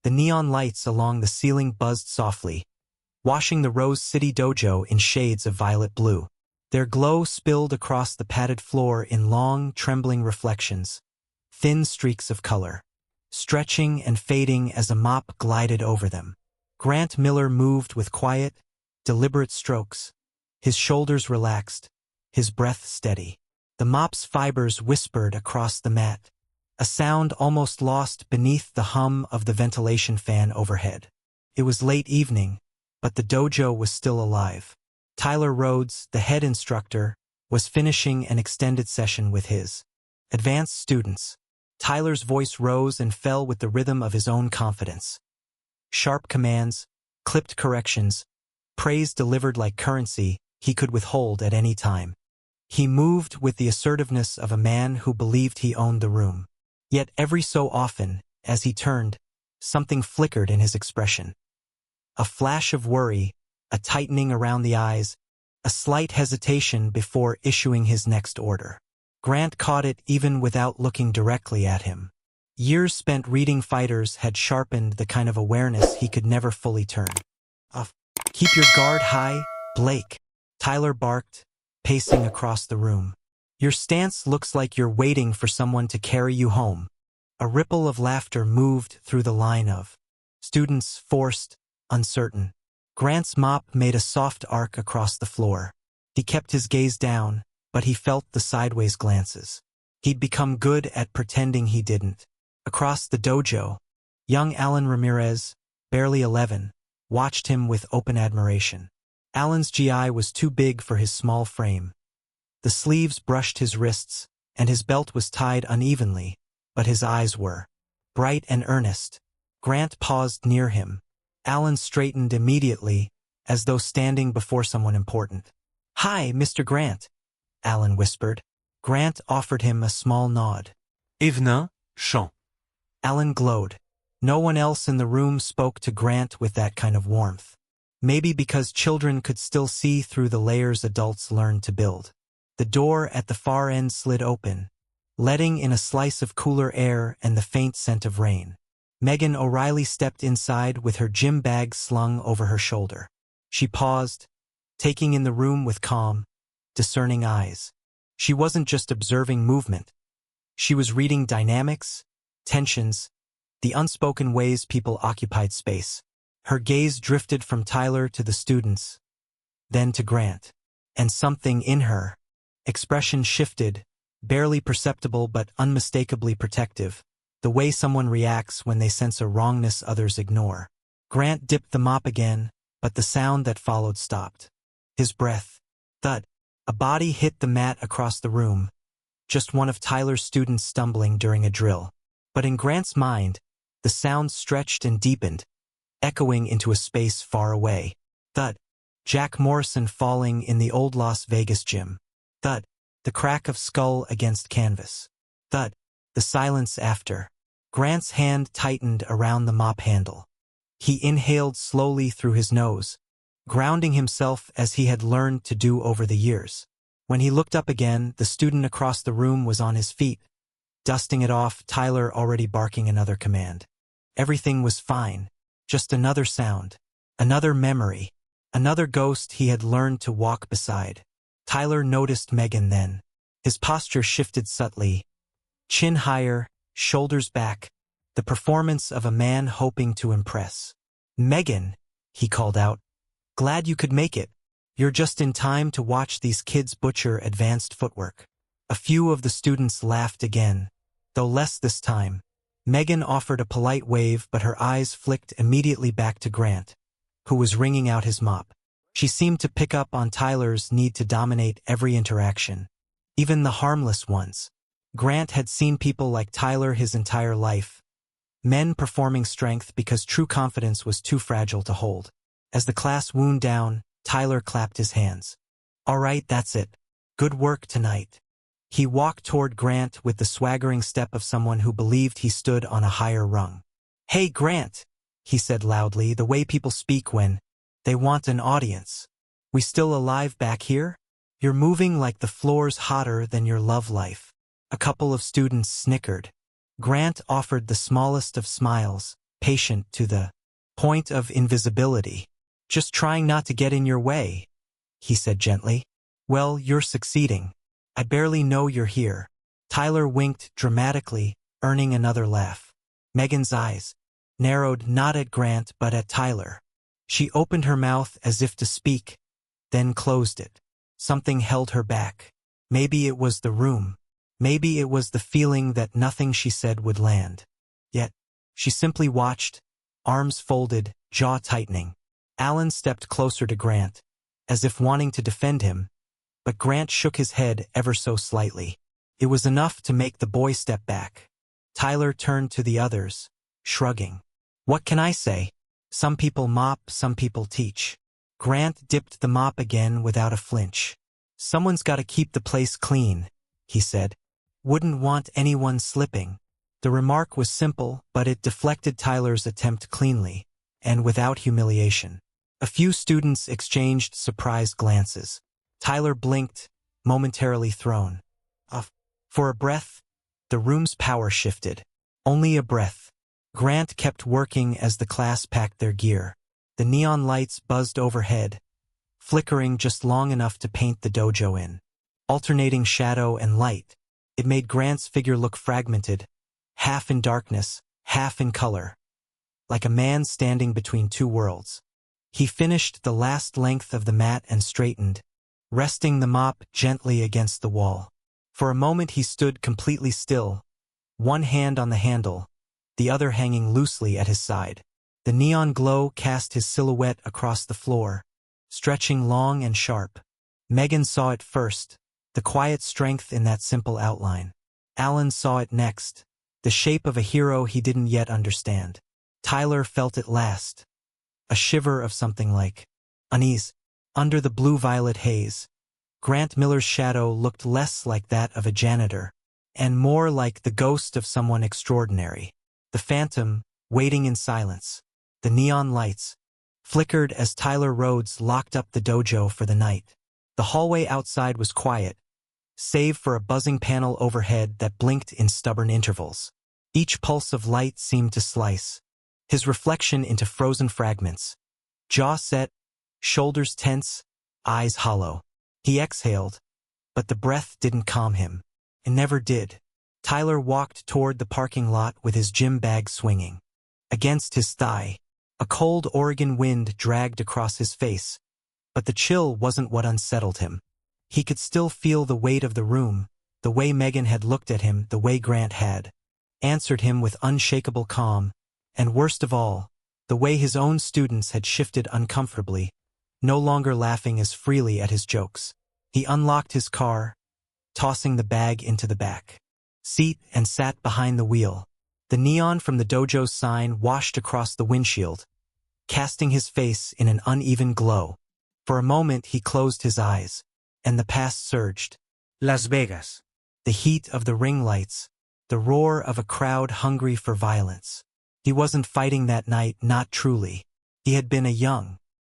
The neon lights along the ceiling buzzed softly, washing the Rose City Dojo in shades of violet blue. Their glow spilled across the padded floor in long, trembling reflections, thin streaks of color, stretching and fading as a mop glided over them. Grant Miller moved with quiet, deliberate strokes, his shoulders relaxed, his breath steady. The mop's fibers whispered across the mat, a sound almost lost beneath the hum of the ventilation fan overhead. It was late evening, but the dojo was still alive. Tyler Rhodes, the head instructor, was finishing an extended session with his advanced students. Tyler's voice rose and fell with the rhythm of his own confidence. Sharp commands, clipped corrections, praise delivered like currency he could withhold at any time. He moved with the assertiveness of a man who believed he owned the room. Yet every so often, as he turned, something flickered in his expression. A flash of worry, a tightening around the eyes, a slight hesitation before issuing his next order. Grant caught it even without looking directly at him. Years spent reading fighters had sharpened the kind of awareness he could never fully turn. Keep your guard high, Blake, Tyler barked, pacing across the room. Your stance looks like you're waiting for someone to carry you home. A ripple of laughter moved through the line of students, forced, uncertain. Grant's mop made a soft arc across the floor. He kept his gaze down, but he felt the sideways glances. He'd become good at pretending he didn't. Across the dojo, young Alan Ramirez, barely 11, watched him with open admiration. Alan's GI was too big for his small frame. The sleeves brushed his wrists, and his belt was tied unevenly, but his eyes were bright and earnest. Grant paused near him. Alan straightened immediately, as though standing before someone important. "Hi, Mr. Grant," Alan whispered. Grant offered him a small nod. Evenin, Champ. Alan glowed. No one else in the room spoke to Grant with that kind of warmth. Maybe because children could still see through the layers adults learned to build. The door at the far end slid open, letting in a slice of cooler air and the faint scent of rain. Megan O'Reilly stepped inside with her gym bag slung over her shoulder. She paused, taking in the room with calm, discerning eyes. She wasn't just observing movement. She was reading dynamics, tensions, the unspoken ways people occupied space. Her gaze drifted from Tyler to the students, then to Grant. And something in her expression shifted, barely perceptible but unmistakably protective, the way someone reacts when they sense a wrongness others ignore. Grant dipped the mop again, but the sound that followed stopped. His breath, thud. A body hit the mat across the room, just one of Tyler's students stumbling during a drill. But in Grant's mind, the sound stretched and deepened, echoing into a space far away. Thud. Jack Morrison falling in the old Las Vegas gym. Thud. The crack of skull against canvas. Thud. The silence after. Grant's hand tightened around the mop handle. He inhaled slowly through his nose, grounding himself as he had learned to do over the years. When he looked up again, the student across the room was on his feet, dusting it off, Tyler already barking another command. Everything was fine, just another sound, another memory, another ghost he had learned to walk beside. Tyler noticed Megan then. His posture shifted subtly, chin higher, shoulders back, the performance of a man hoping to impress. "Megan," he called out, "glad you could make it. You're just in time to watch these kids butcher advanced footwork." A few of the students laughed again, though less this time. Megan offered a polite wave, but her eyes flicked immediately back to Grant, who was wringing out his mop. She seemed to pick up on Tyler's need to dominate every interaction, even the harmless ones. Grant had seen people like Tyler his entire life, men performing strength because true confidence was too fragile to hold. As the class wound down, Tyler clapped his hands. "All right, that's it. Good work tonight." He walked toward Grant with the swaggering step of someone who believed he stood on a higher rung. "Hey, Grant," he said loudly, the way people speak when they want an audience. "We still alive back here? You're moving like the floor's hotter than your love life." A couple of students snickered. Grant offered the smallest of smiles, patient to the point of invisibility. "Just trying not to get in your way," he said gently. "Well, you're succeeding. I barely know you're here." Tyler winked dramatically, earning another laugh. Megan's eyes narrowed not at Grant but at Tyler. She opened her mouth as if to speak, then closed it. Something held her back. Maybe it was the room. Maybe it was the feeling that nothing she said would land. Yet, she simply watched, arms folded, jaw tightening. Alan stepped closer to Grant, as if wanting to defend him, but Grant shook his head ever so slightly. It was enough to make the boy step back. Tyler turned to the others, shrugging. "What can I say? Some people mop, some people teach." Grant dipped the mop again without a flinch. "Someone's got to keep the place clean," he said. "Wouldn't want anyone slipping." The remark was simple, but it deflected Tyler's attempt cleanly, and without humiliation. A few students exchanged surprised glances. Tyler blinked, momentarily thrown. For a breath, the room's power shifted. Only a breath. Grant kept working as the class packed their gear. The neon lights buzzed overhead, flickering just long enough to paint the dojo in. Alternating shadow and light, it made Grant's figure look fragmented, half in darkness, half in color, like a man standing between two worlds. He finished the last length of the mat and straightened, resting the mop gently against the wall. For a moment he stood completely still, one hand on the handle, the other hanging loosely at his side. The neon glow cast his silhouette across the floor, stretching long and sharp. Megan saw it first, the quiet strength in that simple outline. Alan saw it next, the shape of a hero he didn't yet understand. Tyler felt it last, a shiver of something like unease. Under the blue-violet haze, Grant Miller's shadow looked less like that of a janitor, and more like the ghost of someone extraordinary. The phantom, waiting in silence. The neon lights flickered as Tyler Rhodes locked up the dojo for the night. The hallway outside was quiet, save for a buzzing panel overhead that blinked in stubborn intervals. Each pulse of light seemed to slice his reflection into frozen fragments. Jaw set, shoulders tense, eyes hollow. He exhaled, but the breath didn't calm him. It never did. Tyler walked toward the parking lot with his gym bag swinging against his thigh. A cold Oregon wind dragged across his face, but the chill wasn't what unsettled him. He could still feel the weight of the room, the way Megan had looked at him, the way Grant had answered him with unshakable calm, and worst of all, the way his own students had shifted uncomfortably, no longer laughing as freely at his jokes. He unlocked his car, tossing the bag into the back seat, and sat behind the wheel. The neon from the dojo's sign washed across the windshield, casting his face in an uneven glow. For a moment he closed his eyes, and the past surged. Las Vegas. The heat of the ring lights, the roar of a crowd hungry for violence. He wasn't fighting that night, not truly. He had been a young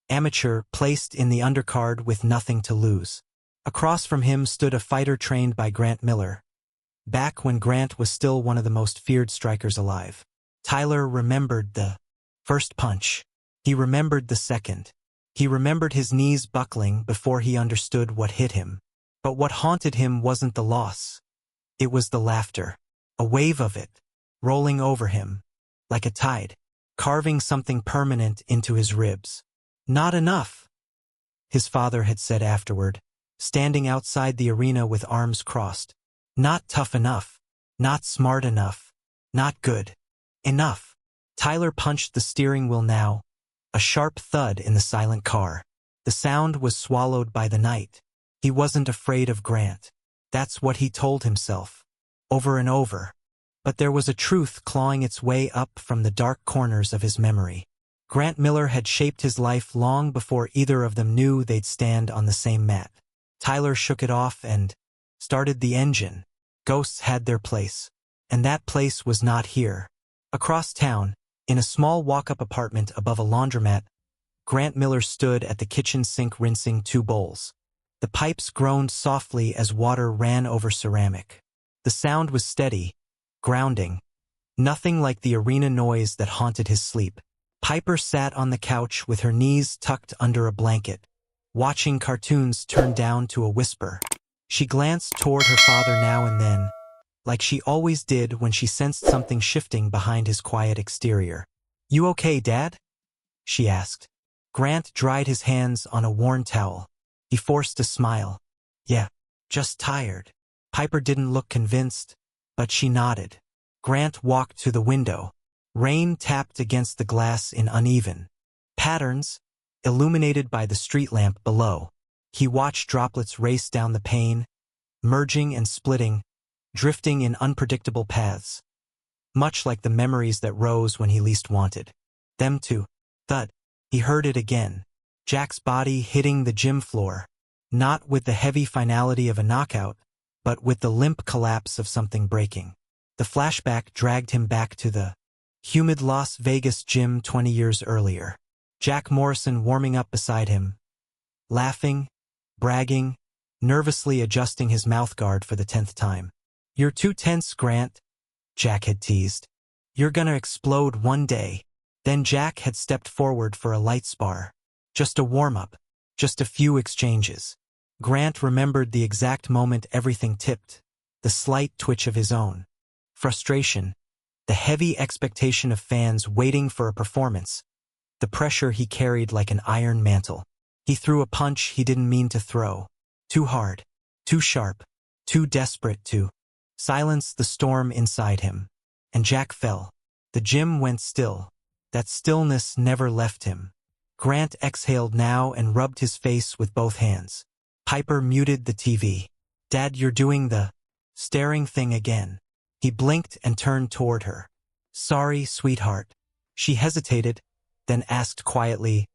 amateur placed in the undercard with nothing to lose. Across from him stood a fighter trained by Grant Miller, back when Grant was still one of the most feared strikers alive. Tyler remembered the first punch. He remembered the second. He remembered his knees buckling before he understood what hit him. But what haunted him wasn't the loss. It was the laughter. A wave of it, rolling over him, like a tide, carving something permanent into his ribs. "Not enough," his father had said afterward, standing outside the arena with arms crossed. "Not tough enough. Not smart enough. Not good enough." Tyler punched the steering wheel now, a sharp thud in the silent car. The sound was swallowed by the night. He wasn't afraid of Grant. That's what he told himself, over and over. But there was a truth clawing its way up from the dark corners of his memory. Grant Miller had shaped his life long before either of them knew they'd stand on the same mat. Tyler shook it off and started the engine. Ghosts had their place, and that place was not here. Across town, in a small walk-up apartment above a laundromat, Grant Miller stood at the kitchen sink rinsing two bowls. The pipes groaned softly as water ran over ceramic. The sound was steady, grounding, Nothing like the arena noise that haunted his sleep. Piper sat on the couch with her knees tucked under a blanket, watching cartoons turned down to a whisper. She glanced toward her father now and then, like she always did when she sensed something shifting behind his quiet exterior. "You okay, Dad?" she asked. Grant dried his hands on a worn towel. He forced a smile. "Yeah, just tired." Piper didn't look convinced, but she nodded. Grant walked to the window. Rain tapped against the glass in uneven patterns, illuminated by the street lamp below. He watched droplets race down the pane, merging and splitting, drifting in unpredictable paths, much like the memories that rose when he least wanted them to. Thud. He heard it again. Jack's body hitting the gym floor, not with the heavy finality of a knockout, but with the limp collapse of something breaking. The flashback dragged him back to the humid Las Vegas gym 20 years earlier. Jack Morrison warming up beside him, laughing, bragging, nervously adjusting his mouthguard for the 10th time. "You're too tense, Grant," Jack had teased. "You're gonna explode one day." Then Jack had stepped forward for a light spar. Just a warm-up, just a few exchanges. Grant remembered the exact moment everything tipped, the slight twitch of his own frustration, the heavy expectation of fans waiting for a performance, the pressure he carried like an iron mantle. He threw a punch he didn't mean to throw. Too hard, too sharp, too desperate to silence the storm inside him. And Jack fell. The gym went still. That stillness never left him. Grant exhaled now and rubbed his face with both hands. Piper muted the TV. "Dad, you're doing the staring thing again." He blinked and turned toward her. "Sorry, sweetheart." She hesitated, then asked quietly,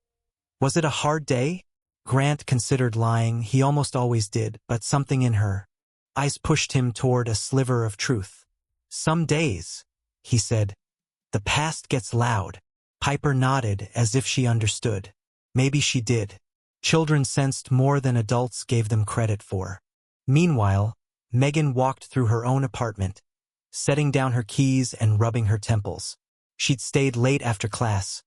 "Was it a hard day?" Grant considered lying. He almost always did, but something in her eyes pushed him toward a sliver of truth. "Some days," he said. "The past gets loud." Piper nodded as if she understood. Maybe she did. Children sensed more than adults gave them credit for. Meanwhile, Megan walked through her own apartment, setting down her keys and rubbing her temples. She'd stayed late after class,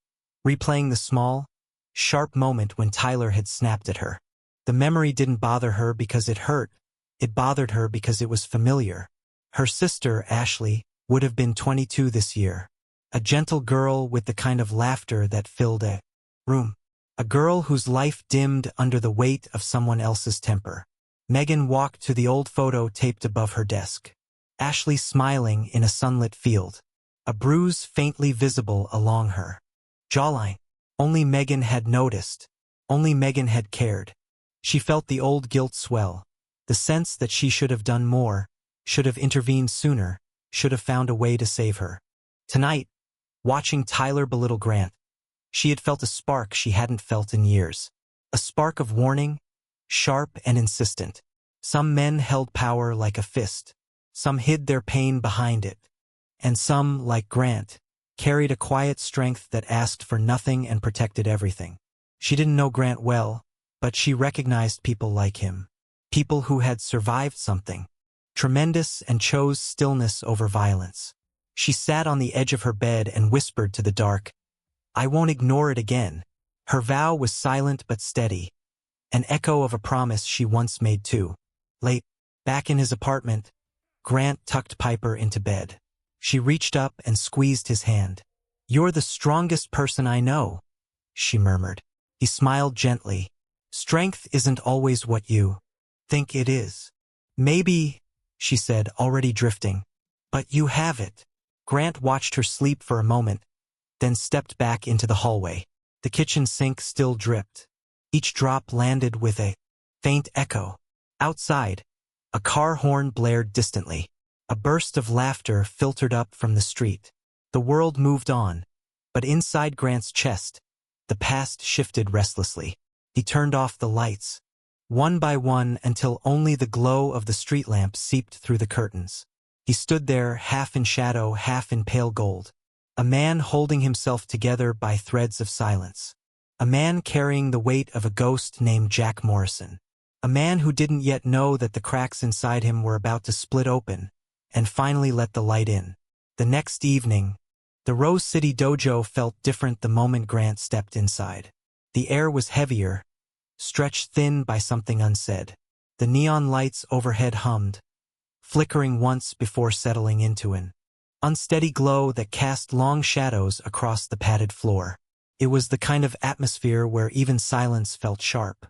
replaying the small, sharp moment when Tyler had snapped at her. The memory didn't bother her because it hurt. It bothered her because it was familiar. Her sister, Ashley, would have been 22 this year. A gentle girl with the kind of laughter that filled a room. A girl whose life dimmed under the weight of someone else's temper. Megan walked to the old photo taped above her desk. Ashley smiling in a sunlit field. A bruise faintly visible along her jawline. Only Megan had noticed. Only Megan had cared. She felt the old guilt swell. The sense that she should have done more, should have intervened sooner, should have found a way to save her. Tonight, watching Tyler belittle Grant, she had felt a spark she hadn't felt in years. A spark of warning, sharp and insistent. Some men held power like a fist. Some hid their pain behind it. And some, like Grant, carried a quiet strength that asked for nothing and protected everything. She didn't know Grant well, but she recognized people like him. People who had survived something tremendous and chose stillness over violence. She sat on the edge of her bed and whispered to the dark, "I won't ignore it again." Her vow was silent but steady, an echo of a promise she once made too. Late, back in his apartment, Grant tucked Piper into bed. She reached up and squeezed his hand. "You're the strongest person I know," she murmured. He smiled gently. "Strength isn't always what you think it is." "Maybe," she said, already drifting. "But you have it." Grant watched her sleep for a moment, then stepped back into the hallway. The kitchen sink still dripped. Each drop landed with a faint echo. Outside, a car horn blared distantly. A burst of laughter filtered up from the street. The world moved on, but inside Grant's chest, the past shifted restlessly. He turned off the lights, one by one until only the glow of the street lamp seeped through the curtains. He stood there, half in shadow, half in pale gold. A man holding himself together by threads of silence. A man carrying the weight of a ghost named Jack Morrison. A man who didn't yet know that the cracks inside him were about to split open and finally let the light in. The next evening, the Rose City Dojo felt different the moment Grant stepped inside. The air was heavier, stretched thin by something unsaid. The neon lights overhead hummed, flickering once before settling into an unsteady glow that cast long shadows across the padded floor. It was the kind of atmosphere where even silence felt sharp.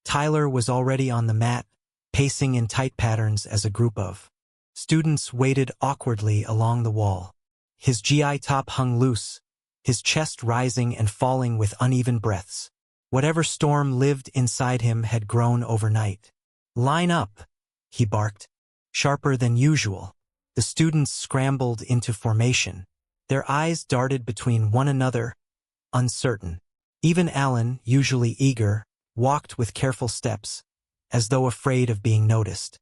Tyler was already on the mat, pacing in tight patterns as a group of students waited awkwardly along the wall. His GI top hung loose, his chest rising and falling with uneven breaths. Whatever storm lived inside him had grown overnight. "Line up," he barked, sharper than usual. The students scrambled into formation. Their eyes darted between one another, uncertain. Even Alan, usually eager, walked with careful steps, as though afraid of being noticed.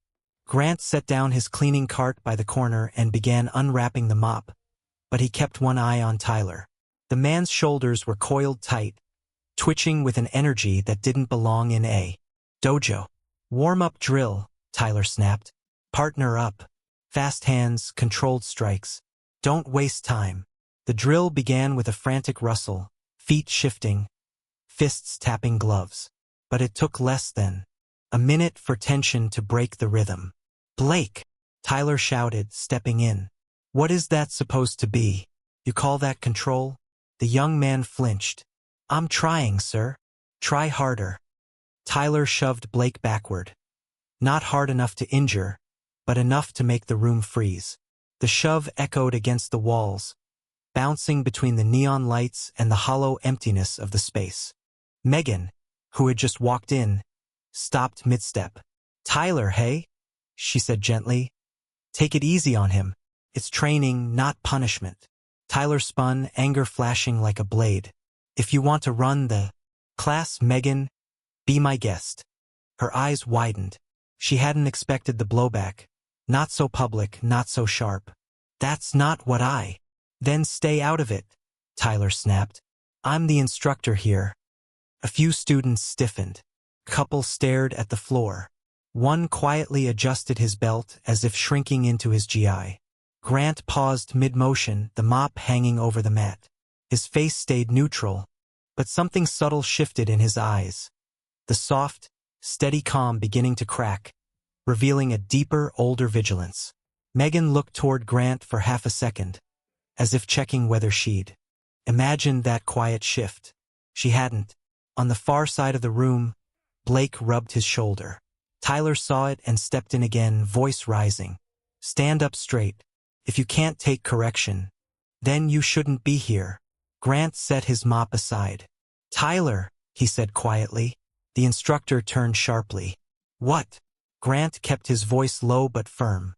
Grant set down his cleaning cart by the corner and began unwrapping the mop, but he kept one eye on Tyler. The man's shoulders were coiled tight, twitching with an energy that didn't belong in a dojo. "Warm-up drill," Tyler snapped. "Partner up. Fast hands, controlled strikes. Don't waste time." The drill began with a frantic rustle, feet shifting, fists tapping gloves. But it took less than a minute for tension to break the rhythm. "Blake!" Tyler shouted, stepping in. "What is that supposed to be? You call that control?" The young man flinched. "I'm trying, sir." "Try harder." Tyler shoved Blake backward. Not hard enough to injure, but enough to make the room freeze. The shove echoed against the walls, bouncing between the neon lights and the hollow emptiness of the space. Megan, who had just walked in, stopped mid-step. "Tyler, hey?" she said gently. "Take it easy on him. It's training, not punishment." Tyler spun, anger flashing like a blade. "If you want to run the class, Megan, be my guest." Her eyes widened. She hadn't expected the blowback. Not so public, not so sharp. "That's not what I—" "Then stay out of it," Tyler snapped. "I'm the instructor here." A few students stiffened. Couples stared at the floor. One quietly adjusted his belt as if shrinking into his GI. Grant paused mid-motion, the mop hanging over the mat. His face stayed neutral, but something subtle shifted in his eyes. The soft, steady calm beginning to crack, revealing a deeper, older vigilance. Megan looked toward Grant for half a second, as if checking whether she'd imagined that quiet shift. She hadn't. On the far side of the room, Blake rubbed his shoulder. Tyler saw it and stepped in again, voice rising. "Stand up straight. If you can't take correction, then you shouldn't be here." Grant set his mop aside. "Tyler," he said quietly. The instructor turned sharply. "What?" Grant kept his voice low but firm.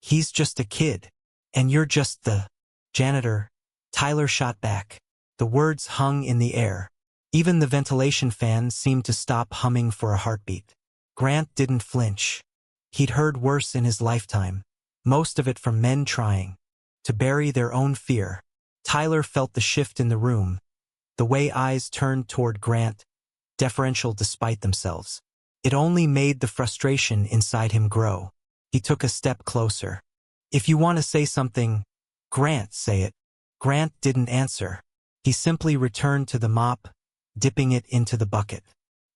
"He's just a kid. And you're just the janitor." Tyler shot back. The words hung in the air. Even the ventilation fan seemed to stop humming for a heartbeat. Grant didn't flinch. He'd heard worse in his lifetime, most of it from men trying to bury their own fear. Tyler felt the shift in the room, the way eyes turned toward Grant, deferential despite themselves. It only made the frustration inside him grow. He took a step closer. "If you want to say something, Grant, say it." Grant didn't answer. He simply returned to the mop, dipping it into the bucket.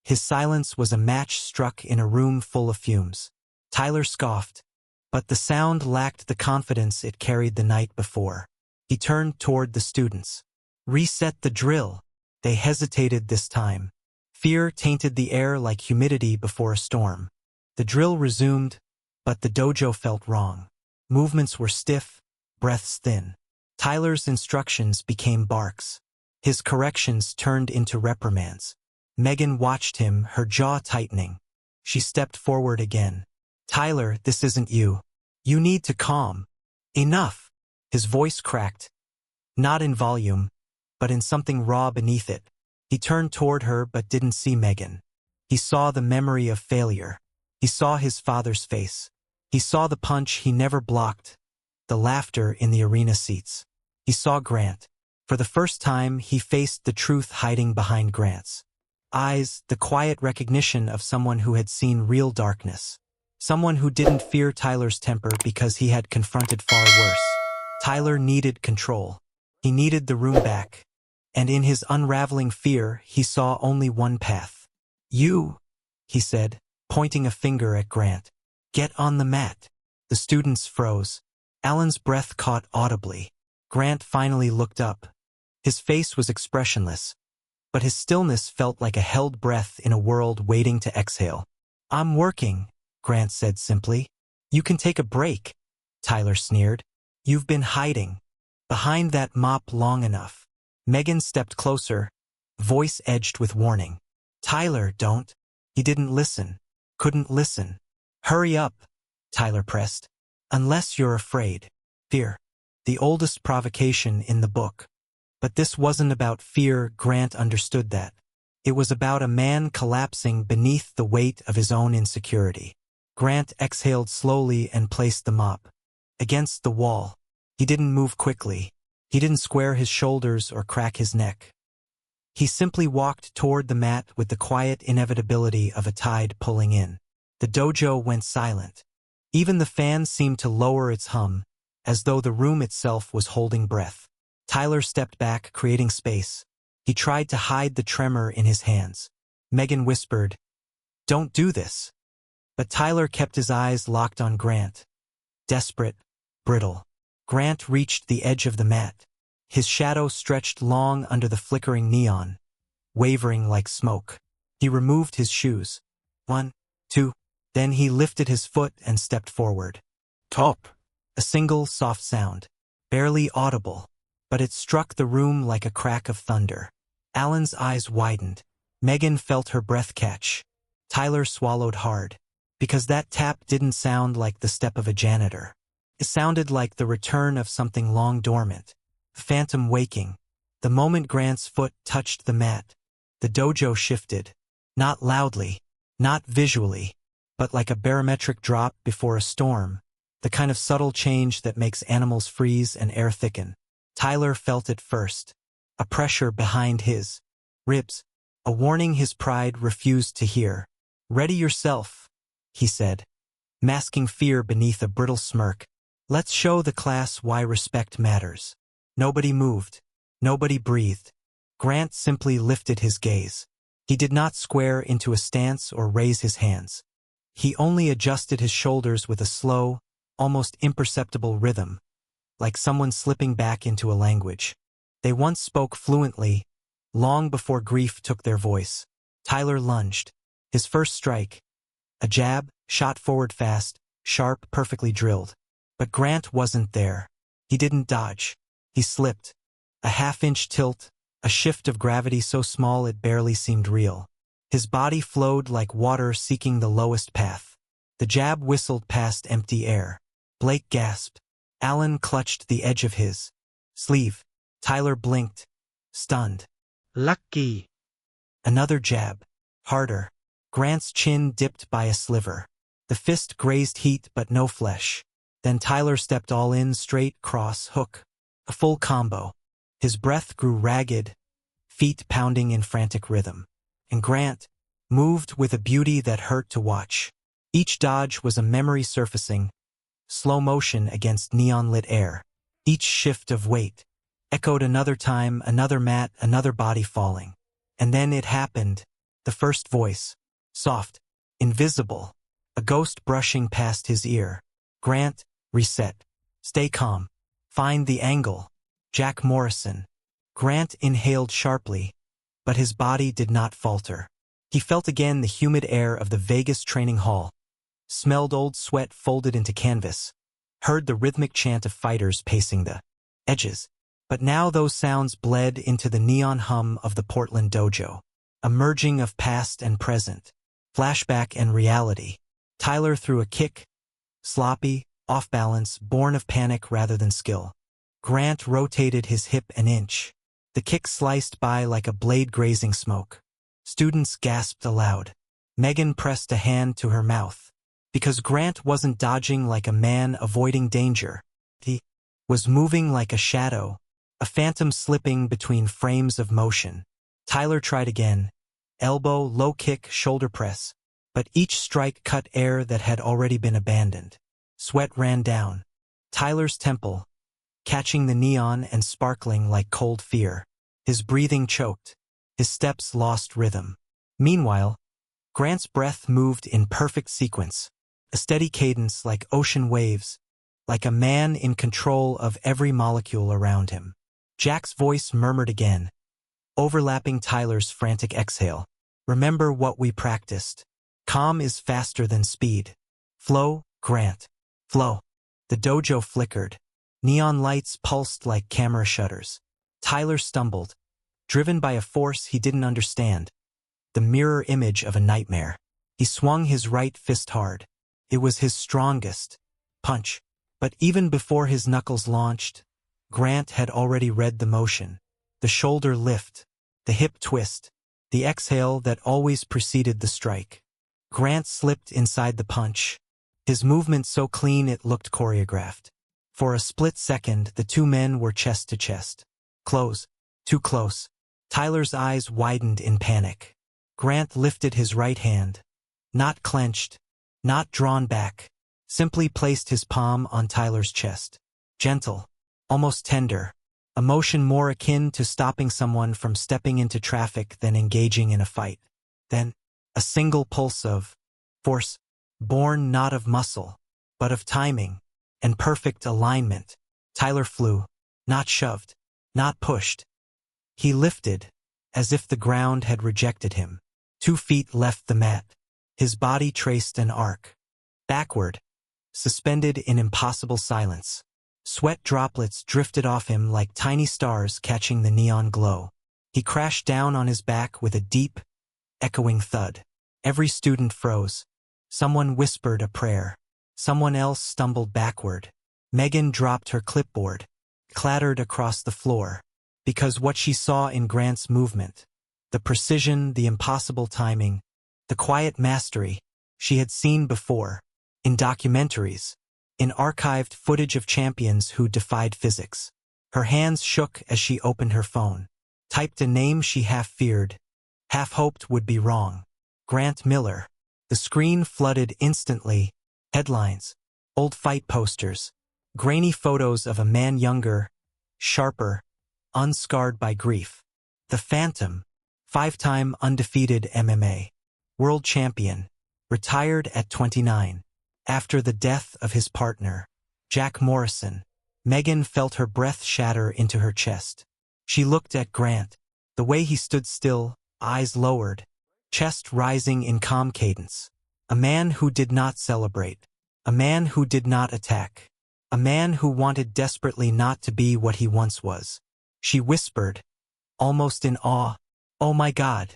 His silence was a match struck in a room full of fumes. Tyler scoffed, but the sound lacked the confidence it carried the night before. He turned toward the students. "Reset the drill." They hesitated this time. Fear tainted the air like humidity before a storm. The drill resumed, but the dojo felt wrong. Movements were stiff, breaths thin. Tyler's instructions became barks. His corrections turned into reprimands. Megan watched him, her jaw tightening. She stepped forward again. "Tyler, this isn't you. You need to calm." "Enough." His voice cracked, not in volume, but in something raw beneath it. He turned toward her but didn't see Megan. He saw the memory of failure. He saw his father's face. He saw the punch he never blocked, the laughter in the arena seats. He saw Grant. For the first time, he faced the truth hiding behind Grant's eyes, the quiet recognition of someone who had seen real darkness. Someone who didn't fear Tyler's temper because he had confronted far worse. Tyler needed control. He needed the room back. And in his unraveling fear, he saw only one path. You, he said, pointing a finger at Grant. Get on the mat. The students froze. Alan's breath caught audibly. Grant finally looked up. His face was expressionless, but his stillness felt like a held breath in a world waiting to exhale. I'm working, Grant said simply. You can take a break, Tyler sneered. You've been hiding behind that mop long enough. Megan stepped closer, voice edged with warning. Tyler, don't. He didn't listen. Couldn't listen. Hurry up, Tyler pressed. Unless you're afraid. Fear. The oldest provocation in the book. But this wasn't about fear, Grant understood that. It was about a man collapsing beneath the weight of his own insecurity. Grant exhaled slowly and placed the mop against the wall. He didn't move quickly. He didn't square his shoulders or crack his neck. He simply walked toward the mat with the quiet inevitability of a tide pulling in. The dojo went silent. Even the fan seemed to lower its hum, as though the room itself was holding breath. Tyler stepped back, creating space. He tried to hide the tremor in his hands. Megan whispered, "Don't do this." But Tyler kept his eyes locked on Grant. Desperate, brittle. Grant reached the edge of the mat. His shadow stretched long under the flickering neon, wavering like smoke. He removed his shoes. 1, 2. Then he lifted his foot and stepped forward. Top. A single soft sound, barely audible, but it struck the room like a crack of thunder. Alan's eyes widened. Megan felt her breath catch. Tyler swallowed hard, because that tap didn't sound like the step of a janitor. It sounded like the return of something long dormant, a phantom waking. The moment Grant's foot touched the mat, the dojo shifted, not loudly, not visually, but like a barometric drop before a storm, the kind of subtle change that makes animals freeze and air thicken. Tyler felt it first, a pressure behind his ribs, a warning his pride refused to hear. "Ready yourself," he said, masking fear beneath a brittle smirk. "Let's show the class why respect matters." Nobody moved. Nobody breathed. Grant simply lifted his gaze. He did not square into a stance or raise his hands. He only adjusted his shoulders with a slow, almost imperceptible rhythm, like someone slipping back into a language they once spoke fluently, long before grief took their voice. Tyler lunged. His first strike, a jab, shot forward fast, sharp, perfectly drilled. But Grant wasn't there. He didn't dodge. He slipped. A half-inch tilt, a shift of gravity so small it barely seemed real. His body flowed like water seeking the lowest path. The jab whistled past empty air. Blake gasped. Alan clutched the edge of his sleeve. Tyler blinked, stunned. Lucky. Another jab. Harder. Grant's chin dipped by a sliver. The fist grazed heat but no flesh. Then Tyler stepped all in, straight, cross, hook. A full combo. His breath grew ragged, feet pounding in frantic rhythm. And Grant moved with a beauty that hurt to watch. Each dodge was a memory surfacing, slow motion against neon-lit air. Each shift of weight echoed another time, another mat, another body falling. And then it happened. The first voice. Soft. Invisible. A ghost brushing past his ear. Grant, reset. Stay calm. Find the angle. Jack Morrison. Grant inhaled sharply, but his body did not falter. He felt again the humid air of the Vegas training hall. Smelled old sweat folded into canvas. Heard the rhythmic chant of fighters pacing the edges. But now those sounds bled into the neon hum of the Portland dojo. A merging of past and present. Flashback and reality. Tyler threw a kick. Sloppy, off balance, born of panic rather than skill. Grant rotated his hip an inch. The kick sliced by like a blade grazing smoke. Students gasped aloud. Megan pressed a hand to her mouth. Because Grant wasn't dodging like a man avoiding danger. He was moving like a shadow, a phantom slipping between frames of motion. Tyler tried again. Elbow, low kick, shoulder press. But each strike cut air that had already been abandoned. Sweat ran down Tyler's temple, catching the neon and sparkling like cold fear. His breathing choked. His steps lost rhythm. Meanwhile, Grant's breath moved in perfect sequence, a steady cadence like ocean waves, like a man in control of every molecule around him. Jack's voice murmured again, overlapping Tyler's frantic exhale. Remember what we practiced. Calm is faster than speed. Flow, Grant. Flow. The dojo flickered. Neon lights pulsed like camera shutters. Tyler stumbled, driven by a force he didn't understand, the mirror image of a nightmare. He swung his right fist hard. It was his strongest punch. But even before his knuckles launched, Grant had already read the motion. The shoulder lift, the hip twist, the exhale that always preceded the strike. Grant slipped inside the punch, his movement so clean it looked choreographed. For a split second, the two men were chest to chest. Close, too close. Tyler's eyes widened in panic. Grant lifted his right hand, not clenched, not drawn back, simply placed his palm on Tyler's chest. Gentle, almost tender, a motion more akin to stopping someone from stepping into traffic than engaging in a fight. Then, a single pulse of force, born not of muscle, but of timing and perfect alignment. Tyler flew, not shoved, not pushed. He lifted, as if the ground had rejected him. 2 feet left the mat. His body traced an arc. Backward, suspended in impossible silence. Sweat droplets drifted off him like tiny stars catching the neon glow. He crashed down on his back with a deep, echoing thud. Every student froze. Someone whispered a prayer. Someone else stumbled backward. Megan dropped her clipboard, clattered across the floor, because what she saw in Grant's movement, the precision, the impossible timing, the quiet mastery, she had seen before, in documentaries, in archived footage of champions who defied physics. Her hands shook as she opened her phone, typed a name she half feared, half hoped would be wrong. Grant Miller. The screen flooded instantly. Headlines, old fight posters, grainy photos of a man younger, sharper, unscarred by grief. The Phantom, 5-time undefeated MMA world champion, retired at 29. After the death of his partner, Jack Morrison, Megan felt her breath shatter into her chest. She looked at Grant, the way he stood still, eyes lowered, chest rising in calm cadence. A man who did not celebrate, a man who did not attack, a man who wanted desperately not to be what he once was. She whispered, almost in awe, "Oh my God,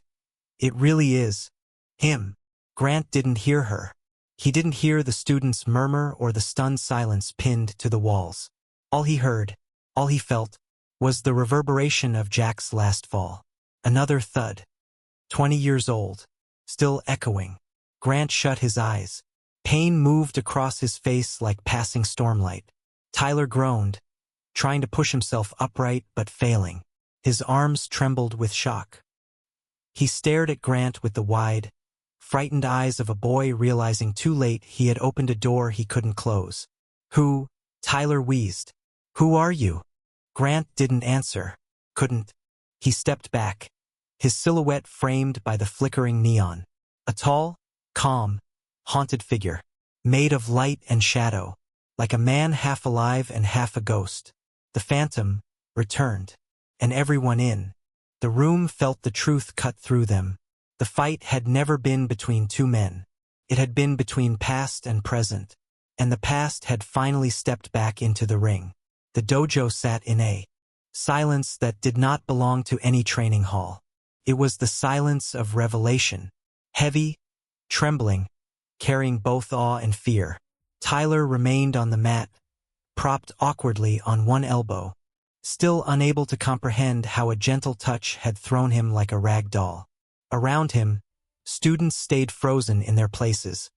it really is him." Grant didn't hear her. He didn't hear the students' murmur or the stunned silence pinned to the walls. All he heard, all he felt, was the reverberation of Jack's last fall. Another thud. 20 years old, still echoing. Grant shut his eyes. Pain moved across his face like passing stormlight. Tyler groaned, trying to push himself upright but failing. His arms trembled with shock. He stared at Grant with the wide, frightened eyes of a boy realizing too late he had opened a door he couldn't close. "Who?" Tyler wheezed. "Who are you?" Grant didn't answer. Couldn't. He stepped back, his silhouette framed by the flickering neon. A tall, calm, haunted figure, made of light and shadow, like a man half alive and half a ghost. The Phantom returned, and everyone in the room felt the truth cut through them. The fight had never been between two men. It had been between past and present, and the past had finally stepped back into the ring. The dojo sat in a silence that did not belong to any training hall. It was the silence of revelation, heavy, trembling, carrying both awe and fear. Tyler remained on the mat, propped awkwardly on one elbow, still unable to comprehend how a gentle touch had thrown him like a rag doll. Around him, students stayed frozen in their places,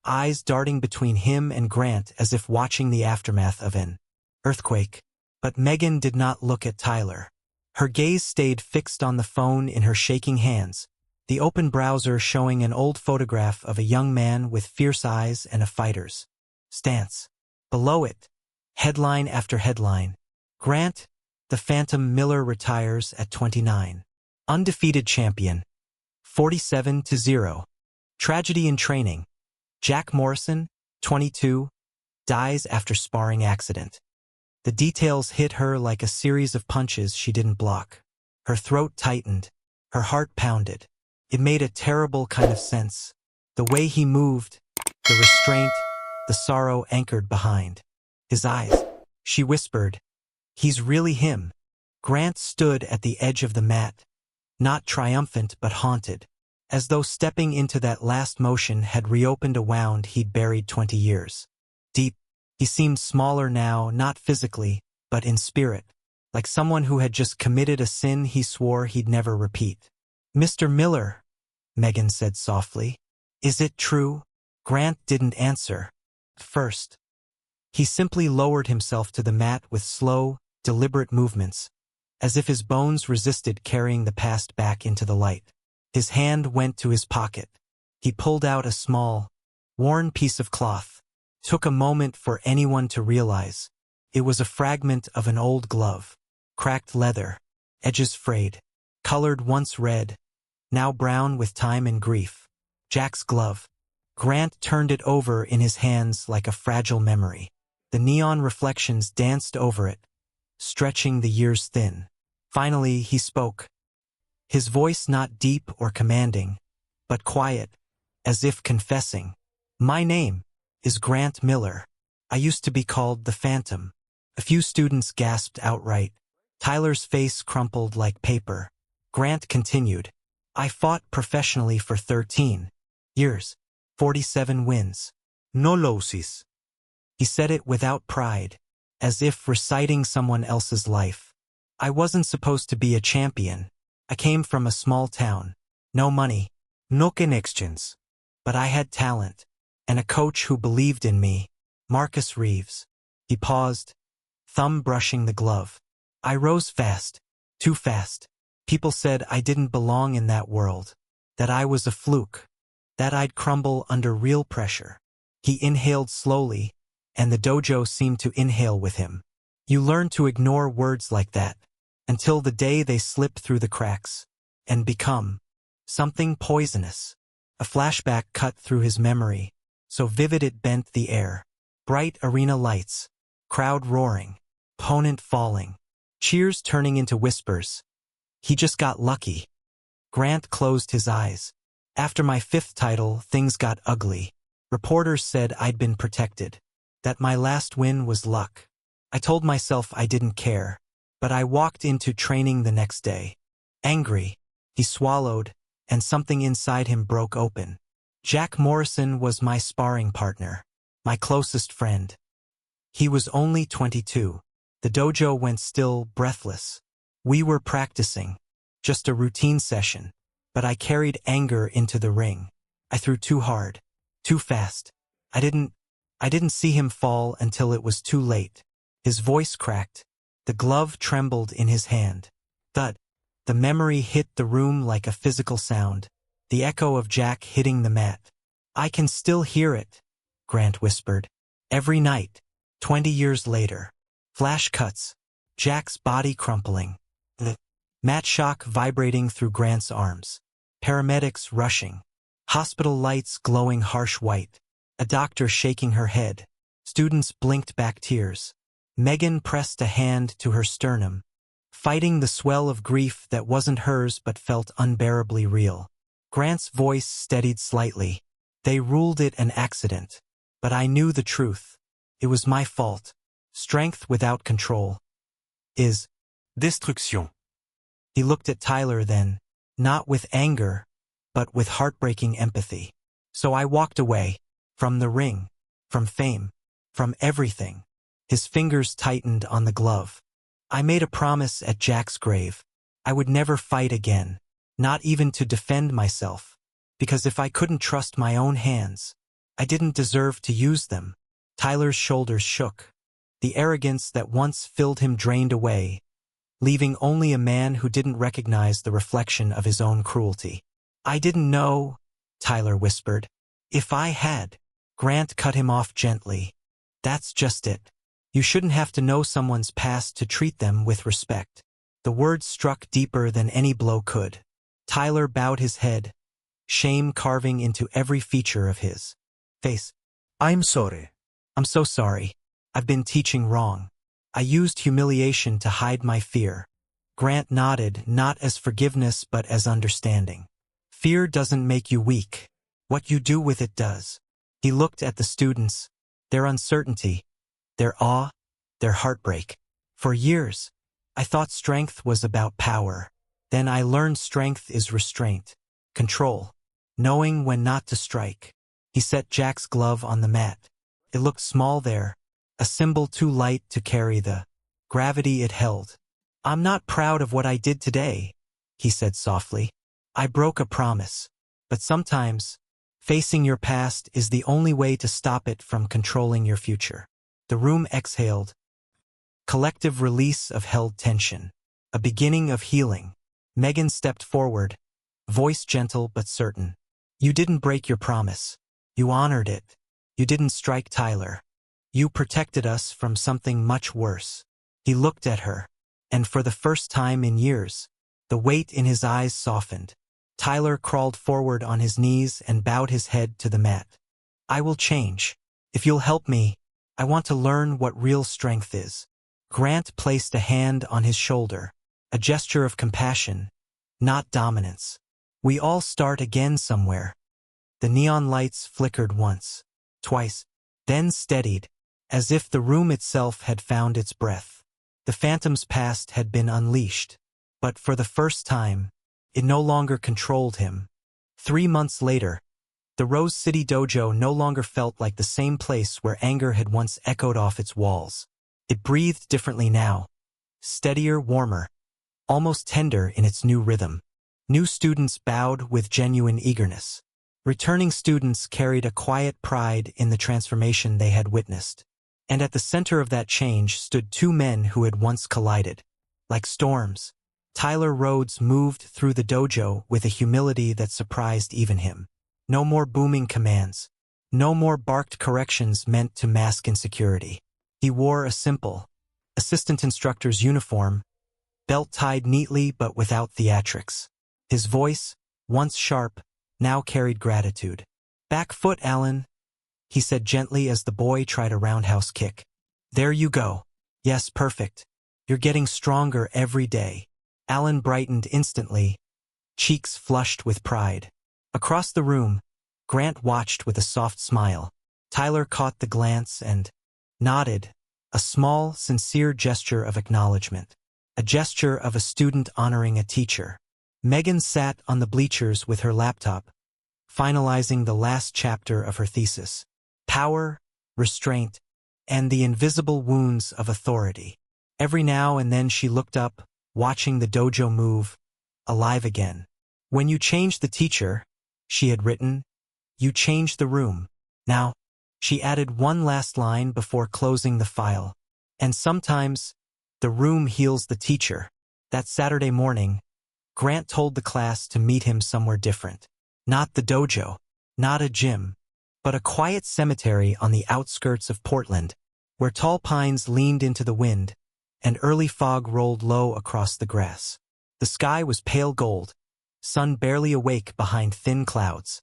eyes darting between him and Grant as if watching the aftermath of an earthquake. But Megan did not look at Tyler. Her gaze stayed fixed on the phone in her shaking hands, the open browser showing an old photograph of a young man with fierce eyes and a fighter's stance. Below it, headline after headline, Grant, the Phantom Miller retires at 29. Undefeated champion. 47-0. Tragedy in training. Jack Morrison, 22, dies after sparring accident. The details hit her like a series of punches she didn't block. Her throat tightened. Her heart pounded. It made a terrible kind of sense. The way he moved, the restraint, the sorrow anchored behind his eyes. She whispered, "He's really him." Grant stood at the edge of the mat, not triumphant but haunted, as though stepping into that last motion had reopened a wound he'd buried 20 years. Deep, he seemed smaller now, not physically, but in spirit, like someone who had just committed a sin he swore he'd never repeat. "Mr. Miller," Megan said softly, "is it true?" Grant didn't answer. First, he simply lowered himself to the mat with slow, deliberate movements, as if his bones resisted carrying the past back into the light. His hand went to his pocket. He pulled out a small, worn piece of cloth. Took a moment for anyone to realize. It was a fragment of an old glove. Cracked leather, edges frayed, colored once red, now brown with time and grief. Jack's glove. Grant turned it over in his hands like a fragile memory. The neon reflections danced over it, stretching the years thin. Finally, he spoke. His voice not deep or commanding, but quiet, as if confessing. "My name is Grant Miller. I used to be called the Phantom." A few students gasped outright. Tyler's face crumpled like paper. Grant continued, "I fought professionally for 13 years, 47 wins. No losses." He said it without pride, as if reciting someone else's life. "I wasn't supposed to be a champion. I came from a small town. No money, no connections. But I had talent, and a coach who believed in me, Marcus Reeves." He paused, thumb brushing the glove. "I rose fast, too fast. People said I didn't belong in that world, that I was a fluke, that I'd crumble under real pressure." He inhaled slowly, and the dojo seemed to inhale with him. You learn to ignore words like that, until the day they slip through the cracks, and become something poisonous. A flashback cut through his memory, so vivid it bent the air. Bright arena lights, crowd roaring, opponent falling, cheers turning into whispers. He just got lucky. Grant closed his eyes. "After my 5th title, things got ugly. Reporters said I'd been protected, that my last win was luck. I told myself I didn't care, but I walked into training the next day. Angry." He swallowed, and something inside him broke open. Jack Morrison was my sparring partner, my closest friend. He was only 22. The dojo went still, breathless. We were practicing, just a routine session, but I carried anger into the ring. I threw too hard, too fast. I didn't see him fall until it was too late. His voice cracked. The glove trembled in his hand. Thud. The memory hit the room like a physical sound, the echo of Jack hitting the mat. "I can still hear it," Grant whispered. "Every night." 20 years later. Flash cuts. Jack's body crumpling. The mat shock vibrating through Grant's arms. Paramedics rushing. Hospital lights glowing harsh white. A doctor shaking her head. Students blinked back tears. Megan pressed a hand to her sternum, fighting the swell of grief that wasn't hers but felt unbearably real. Grant's voice steadied slightly. "They ruled it an accident. But I knew the truth. It was my fault. Strength without control is destruction." He looked at Tyler then, not with anger, but with heartbreaking empathy. "So I walked away. From the ring. From fame. From everything." His fingers tightened on the glove. "I made a promise at Jack's grave. I would never fight again, not even to defend myself, because if I couldn't trust my own hands, I didn't deserve to use them." Tyler's shoulders shook. The arrogance that once filled him drained away, leaving only a man who didn't recognize the reflection of his own cruelty. "I didn't know," Tyler whispered. "If I had." Grant cut him off gently. "That's just it. You shouldn't have to know someone's past to treat them with respect. The words struck deeper than any blow could. Tyler bowed his head, shame carving into every feature of his face. I'm sorry. I'm so sorry. I've been teaching wrong. I used humiliation to hide my fear. Grant nodded, not as forgiveness but as understanding. Fear doesn't make you weak. What you do with it does. He looked at the students, their uncertainty, their awe, their heartbreak. For years, I thought strength was about power. Then I learned strength is restraint, control, knowing when not to strike. He set Jack's glove on the mat. It looked small there, a symbol too light to carry the gravity it held. I'm not proud of what I did today, he said softly. I broke a promise. But sometimes, facing your past is the only way to stop it from controlling your future. The room exhaled. Collective release of held tension. A beginning of healing. Megan stepped forward, voice gentle but certain. You didn't break your promise. You honored it. You didn't strike Tyler. You protected us from something much worse. He looked at her, and for the first time in years, the weight in his eyes softened. Tyler crawled forward on his knees and bowed his head to the mat. I will change. If you'll help me, I want to learn what real strength is. Grant placed a hand on his shoulder, a gesture of compassion, not dominance. We all start again somewhere. The neon lights flickered once, twice, then steadied, as if the room itself had found its breath. The phantom's past had been unleashed, but for the first time, it no longer controlled him. 3 months later, the Rose City Dojo no longer felt like the same place where anger had once echoed off its walls. It breathed differently now, steadier, warmer, almost tender in its new rhythm. New students bowed with genuine eagerness. Returning students carried a quiet pride in the transformation they had witnessed. And at the center of that change stood 2 men who had once collided. Like storms, Tyler Rhodes moved through the dojo with a humility that surprised even him. No more booming commands. No more barked corrections meant to mask insecurity. He wore a simple, assistant instructor's uniform, belt tied neatly but without theatrics. His voice, once sharp, now carried gratitude. Back foot, Alan, he said gently as the boy tried a roundhouse kick. There you go. Yes, perfect. You're getting stronger every day. Alan brightened instantly, cheeks flushed with pride. Across the room, Grant watched with a soft smile. Tyler caught the glance and nodded, a small, sincere gesture of acknowledgement. A gesture of a student honoring a teacher. Megan sat on the bleachers with her laptop, finalizing the last chapter of her thesis. Power, restraint, and the invisible wounds of authority. Every now and then she looked up, watching the dojo move, alive again. When you change the teacher, she had written, you change the room. Now, she added one last line before closing the file. And sometimes, the room heals the teacher. That Saturday morning, Grant told the class to meet him somewhere different. Not the dojo, not a gym, but a quiet cemetery on the outskirts of Portland, where tall pines leaned into the wind, and early fog rolled low across the grass. The sky was pale gold, sun barely awake behind thin clouds.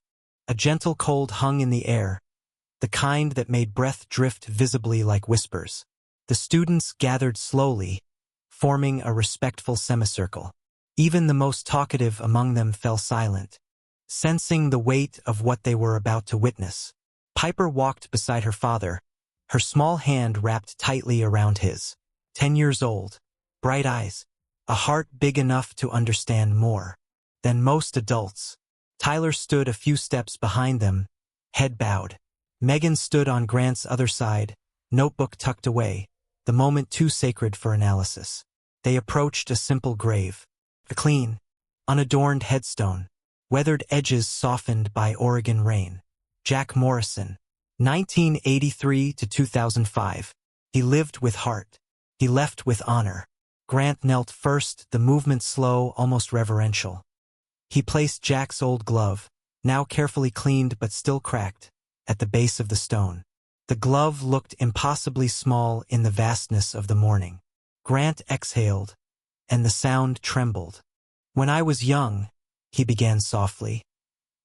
A gentle cold hung in the air, the kind that made breath drift visibly like whispers. The students gathered slowly, forming a respectful semicircle. Even the most talkative among them fell silent, sensing the weight of what they were about to witness. Piper walked beside her father, her small hand wrapped tightly around his. 10 years old, bright eyes, a heart big enough to understand more than most adults. Tyler stood a few steps behind them, head bowed. Megan stood on Grant's other side, notebook tucked away, the moment too sacred for analysis. They approached a simple grave. A clean, unadorned headstone, weathered edges softened by Oregon rain. Jack Morrison, 1983 to 2005. He lived with heart. He left with honor. Grant knelt first, the movement slow, almost reverential. He placed Jack's old glove, now carefully cleaned but still cracked, at the base of the stone. The glove looked impossibly small in the vastness of the morning. Grant exhaled, and the sound trembled. When I was young, he began softly,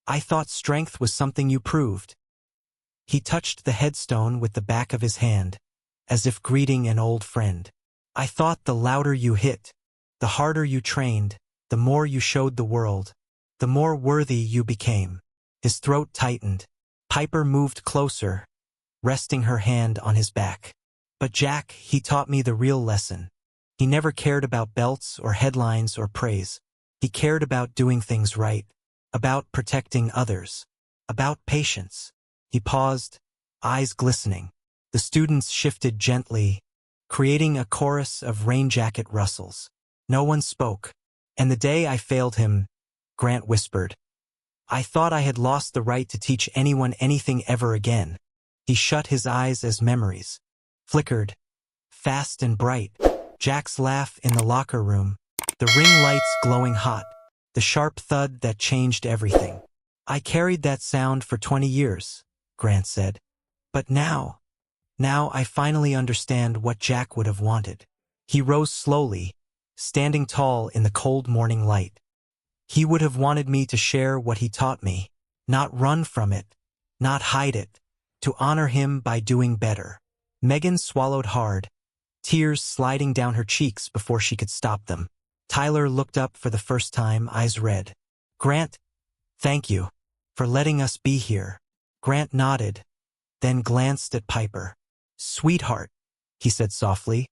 I thought strength was something you proved. He touched the headstone with the back of his hand, as if greeting an old friend. I thought the louder you hit, the harder you trained, the more you showed the world, the more worthy you became. His throat tightened. Piper moved closer, resting her hand on his back. But Jack, he taught me the real lesson. He never cared about belts or headlines or praise. He cared about doing things right, about protecting others, about patience. He paused, eyes glistening. The students shifted gently, creating a chorus of rain jacket rustles. No one spoke. And the day I failed him, Grant whispered, I thought I had lost the right to teach anyone anything ever again. He shut his eyes as memories flickered, fast and bright. Jack's laugh in the locker room, the ring lights glowing hot, the sharp thud that changed everything. I carried that sound for 20 years, Grant said. But now I finally understand what Jack would have wanted. He rose slowly, standing tall in the cold morning light. He would have wanted me to share what he taught me, not run from it, not hide it, to honor him by doing better. Megan swallowed hard, tears sliding down her cheeks before she could stop them. Tyler looked up for the first time, eyes red. Grant, thank you for letting us be here. Grant nodded, then glanced at Piper. Sweetheart, he said softly,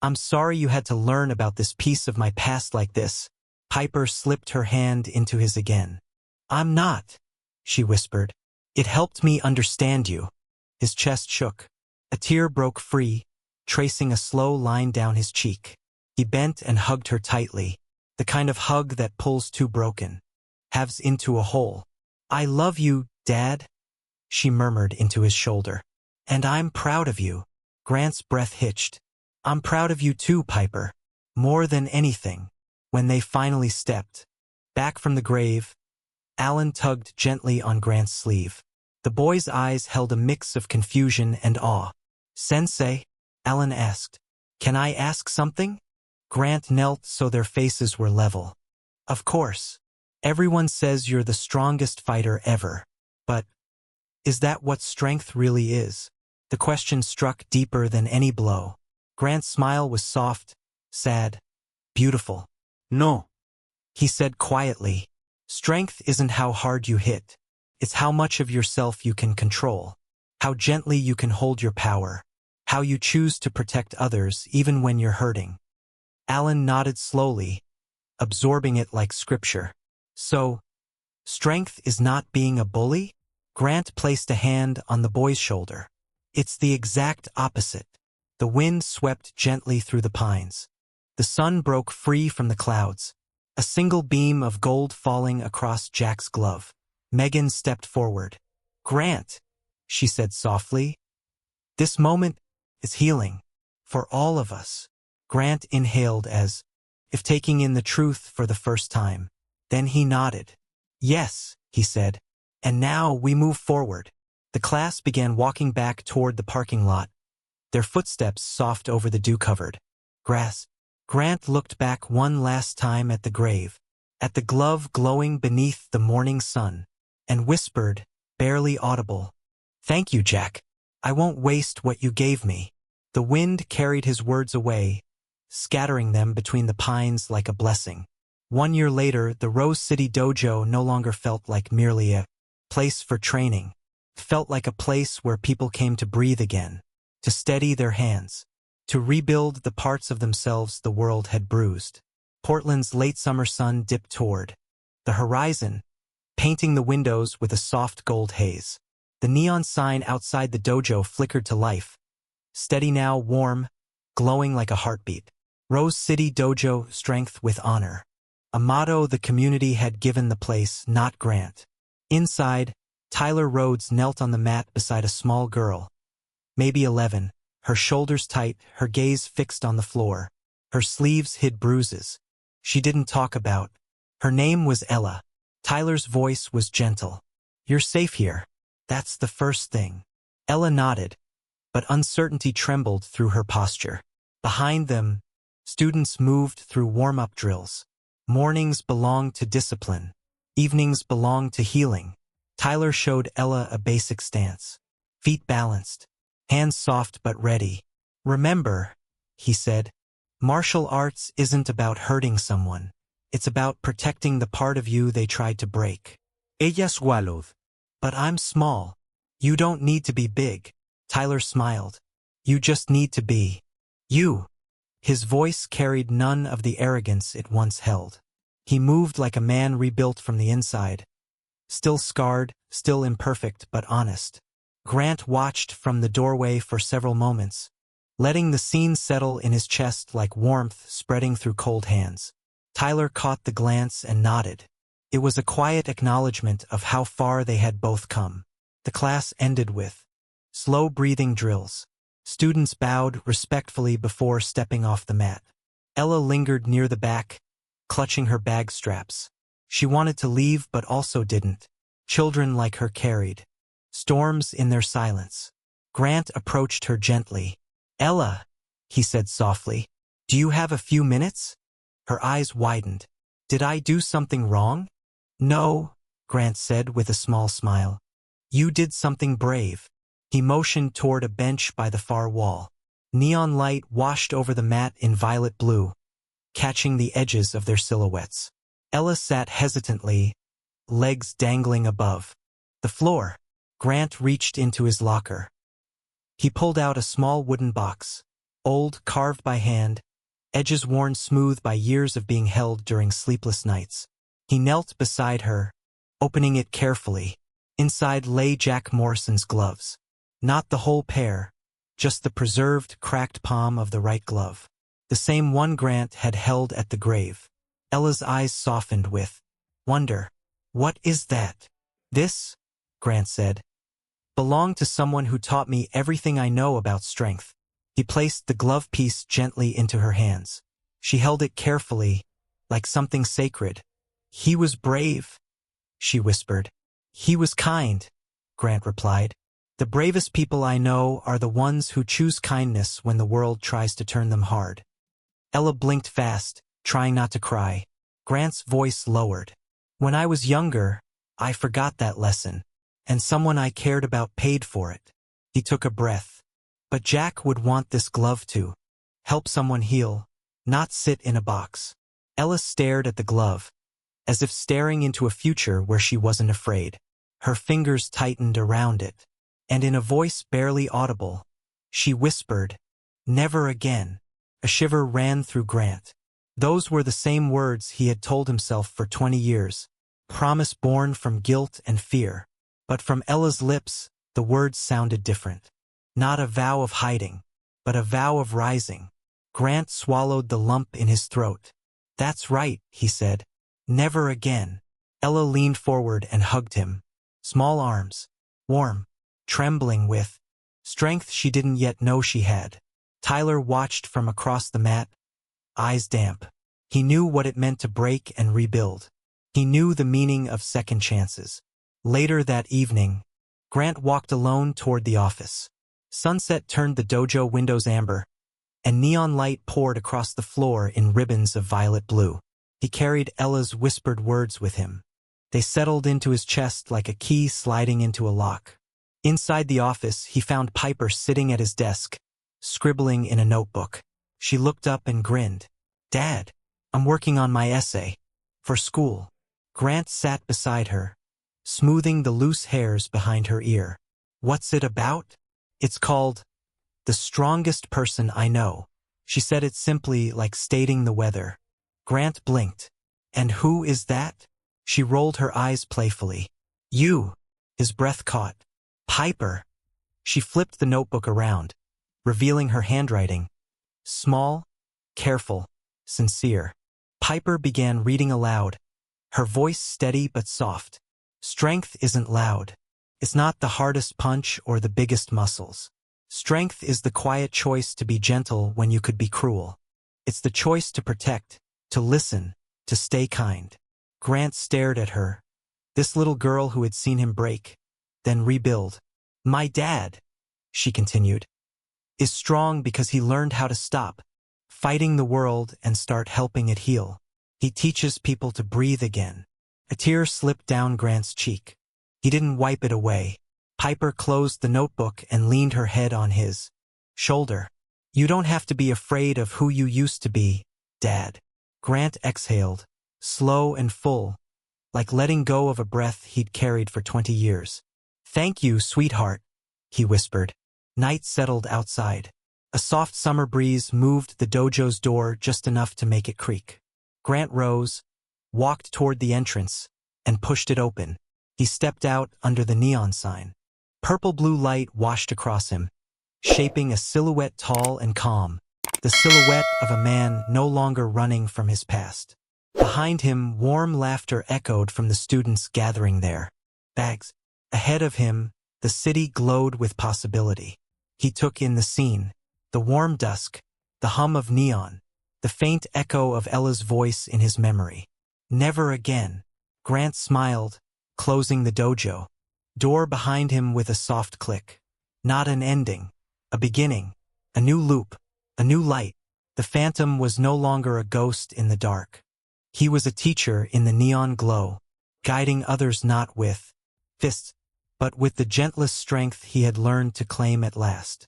I'm sorry you had to learn about this piece of my past like this. Piper slipped her hand into his again. I'm not, she whispered. It helped me understand you. His chest shook. A tear broke free, tracing a slow line down his cheek. He bent and hugged her tightly, the kind of hug that pulls two broken halves into a whole. I love you, Dad, she murmured into his shoulder. And I'm proud of you. Grant's breath hitched. I'm proud of you too, Piper. More than anything. When they finally stepped back from the grave, Alan tugged gently on Grant's sleeve. The boy's eyes held a mix of confusion and awe. Sensei, Alan asked, can I ask something? Grant knelt so their faces were level. Of course. Everyone says you're the strongest fighter ever. But is that what strength really is? The question struck deeper than any blow. Grant's smile was soft, sad, beautiful. No. He said quietly, strength isn't how hard you hit. It's how much of yourself you can control, how gently you can hold your power, how you choose to protect others even when you're hurting. Alan nodded slowly, absorbing it like scripture. So, strength is not being a bully? Grant placed a hand on the boy's shoulder. It's the exact opposite. The wind swept gently through the pines. The sun broke free from the clouds, a single beam of gold falling across Jack's glove. Megan stepped forward. Grant, she said softly, this moment is healing for all of us. Grant inhaled as if taking in the truth for the first time. Then he nodded. Yes, he said. And now we move forward. The class began walking back toward the parking lot, their footsteps soft over the dew-covered grass. Grant looked back one last time at the grave, at the glove glowing beneath the morning sun, and whispered, barely audible, thank you, Jack. I won't waste what you gave me. The wind carried his words away, scattering them between the pines like a blessing. 1 year later, the Rose City Dojo no longer felt like merely a place for training. It felt like a place where people came to breathe again, to steady their hands, to rebuild the parts of themselves the world had bruised. Portland's late summer sun dipped toward the horizon, painting the windows with a soft gold haze. The neon sign outside the dojo flickered to life, steady now, warm, glowing like a heartbeat. Rose City Dojo, strength with honor. A motto the community had given the place, not Grant. Inside, Tyler Rhodes knelt on the mat beside a small girl, maybe 11, her shoulders tight, her gaze fixed on the floor. Her sleeves hid bruises she didn't talk about. Her name was Ella. Tyler's voice was gentle. You're safe here. That's the first thing. Ella nodded, but uncertainty trembled through her posture. Behind them, students moved through warm-up drills. Mornings belonged to discipline. Evenings belonged to healing. Tyler showed Ella a basic stance. Feet balanced, hands soft but ready. Remember, he said, martial arts isn't about hurting someone. It's about protecting the part of you they tried to break. Ella swallowed. But I'm small. You don't need to be big. Tyler smiled. You just need to be you. His voice carried none of the arrogance it once held. He moved like a man rebuilt from the inside. Still scarred, still imperfect but honest. Grant watched from the doorway for several moments, letting the scene settle in his chest like warmth spreading through cold hands. Tyler caught the glance and nodded. It was a quiet acknowledgement of how far they had both come. The class ended with slow breathing drills. Students bowed respectfully before stepping off the mat. Ella lingered near the back, clutching her bag straps. She wanted to leave but also didn't. Children like her carried storms in their silence. Grant approached her gently. Ella, he said softly, do you have a few minutes? Her eyes widened. Did I do something wrong? No, Grant said with a small smile. You did something brave. He motioned toward a bench by the far wall. Neon light washed over the mat in violet blue, catching the edges of their silhouettes. Ella sat hesitantly, legs dangling above the floor. Grant reached into his locker. He pulled out a small wooden box, old, carved by hand, edges worn smooth by years of being held during sleepless nights. He knelt beside her, opening it carefully. Inside lay Jack Morrison's gloves. Not the whole pair, just the preserved, cracked palm of the right glove. The same one Grant had held at the grave. Ella's eyes softened with wonder. What is that? This, Grant said, belonged to someone who taught me everything I know about strength. He placed the glove piece gently into her hands. She held it carefully, like something sacred. He was brave, she whispered. He was kind, Grant replied. The bravest people I know are the ones who choose kindness when the world tries to turn them hard. Ella blinked fast, trying not to cry. Grant's voice lowered. When I was younger, I forgot that lesson, and someone I cared about paid for it. He took a breath. But Jack would want this glove to help someone heal, not sit in a box. Ella stared at the glove, as if staring into a future where she wasn't afraid. Her fingers tightened around it, and in a voice barely audible, she whispered, "Never again." A shiver ran through Grant. Those were the same words he had told himself for 20 years, promise born from guilt and fear. But from Ella's lips, the words sounded different. Not a vow of hiding, but a vow of rising. Grant swallowed the lump in his throat. That's right, he said. Never again. Ella leaned forward and hugged him. Small arms, warm, trembling with strength she didn't yet know she had. Tyler watched from across the mat, eyes damp. He knew what it meant to break and rebuild. He knew the meaning of second chances. Later that evening, Grant walked alone toward the office. Sunset turned the dojo windows amber, and neon light poured across the floor in ribbons of violet blue. He carried Ella's whispered words with him. They settled into his chest like a key sliding into a lock. Inside the office, he found Piper sitting at his desk, scribbling in a notebook. She looked up and grinned. "Dad, I'm working on my essay. For school." Grant sat beside her, smoothing the loose hairs behind her ear. "What's it about?" "It's called The Strongest Person I Know." She said it simply, like stating the weather. Grant blinked. "And who is that?" She rolled her eyes playfully. "You." His breath caught. "Piper." She flipped the notebook around, revealing her handwriting. Small, careful, sincere. Piper began reading aloud, her voice steady but soft. Strength isn't loud. It's not the hardest punch or the biggest muscles. Strength is the quiet choice to be gentle when you could be cruel. It's the choice to protect, to listen, to stay kind. Grant stared at her, this little girl who had seen him break, then rebuild. "My dad," she continued, is strong because he learned how to stop fighting the world and start helping it heal. He teaches people to breathe again. A tear slipped down Grant's cheek. He didn't wipe it away. Piper closed the notebook and leaned her head on his shoulder. You don't have to be afraid of who you used to be, Dad. Grant exhaled, slow and full, like letting go of a breath he'd carried for 20 years. Thank you, sweetheart, he whispered. Night settled outside. A soft summer breeze moved the dojo's door just enough to make it creak. Grant rose, walked toward the entrance, and pushed it open. He stepped out under the neon sign. Purple-blue light washed across him, shaping a silhouette tall and calm, the silhouette of a man no longer running from his past. Behind him, warm laughter echoed from the students gathering there. Bags. Ahead of him, the city glowed with possibility. He took in the scene, the warm dusk, the hum of neon, the faint echo of Ella's voice in his memory. Never again. Grant smiled, closing the dojo. Door behind him with a soft click. Not an ending. A beginning. A new loop. A new light. The phantom was no longer a ghost in the dark. He was a teacher in the neon glow, guiding others not with fists, but with the gentlest strength he had learned to claim at last.